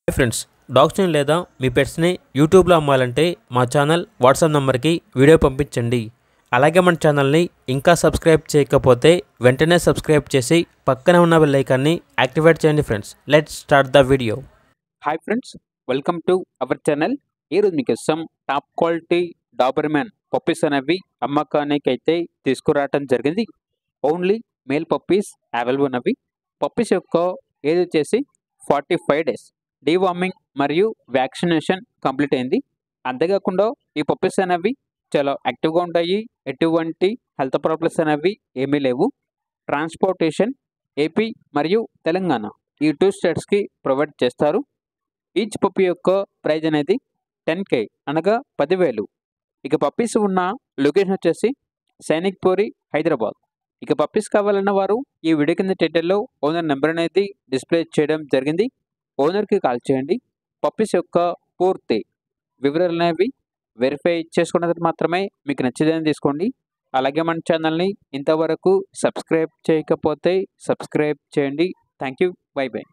Hi friends, డాగ్స్ని లేదా మీ పెట్స్ని యూట్యూబ్లో అమ్మాలంటే మా ఛానల్ వాట్సాప్ నెంబర్కి వీడియో పంపించండి. అలాగే మన ఛానల్ని ఇంకా సబ్స్క్రైబ్ చేయకపోతే వెంటనే సబ్స్క్రైబ్ చేసి పక్కనే ఉన్న బెల్ ఐకాన్ని యాక్టివేట్ చేయండి friends. Let's start the video. Hi friends, welcome to our channel. ఈరోజు మీకోసం టాప్ క్వాలిటీ డాబర్మ్యాన్ పప్పీస్ అనేవి అమ్మకానికి అయితే తీసుకురావటం జరిగింది. ఓన్లీ మేల్ పప్పీస్ అవైలబుల్ ఉన్నవి. పప్పీస్ యొక్క ఏజ్ వచ్చేసి 45 డేస్. డీవార్మింగ్ మరియు వ్యాక్సినేషన్ కంప్లీట్ అయింది. అంతేకాకుండా ఈ పప్పీస్ అనేవి చాలా యాక్టివ్గా ఉంటాయి. ఎటువంటి హెల్త్ ప్రాబ్లమ్స్ అనేవి ఏమీ లేవు. ట్రాన్స్పోర్టేషన్ ఏపీ మరియు తెలంగాణ ఈ 2 స్టేట్స్కి ప్రొవైడ్ చేస్తారు. ఈచ్ పప్పీ యొక్క ప్రైజ్ అనేది 10K అనగా 10,000. ఇక పప్పీస్ ఉన్న లొకేషన్ వచ్చేసి సైనిక్పూరి, హైదరాబాద్. ఇక పప్పీస్ కావాలన్న వారు ఈ వీడియో కింద టైటిల్లో ఓనర్ నెంబర్ అనేది డిస్ప్లే చేయడం జరిగింది. ఓనర్కి కాల్ చేయండి. పప్పీస్ యొక్క పూర్తి వివరాలు అనేవి వెరిఫై చేసుకున్న తర్వాత మాత్రమే మీకు నచ్చేదని తీసుకోండి. అలాగే మన ఛానల్ని ఇంతవరకు సబ్స్క్రైబ్ చేయకపోతే సబ్స్క్రైబ్ చేయండి. Thank you. By by.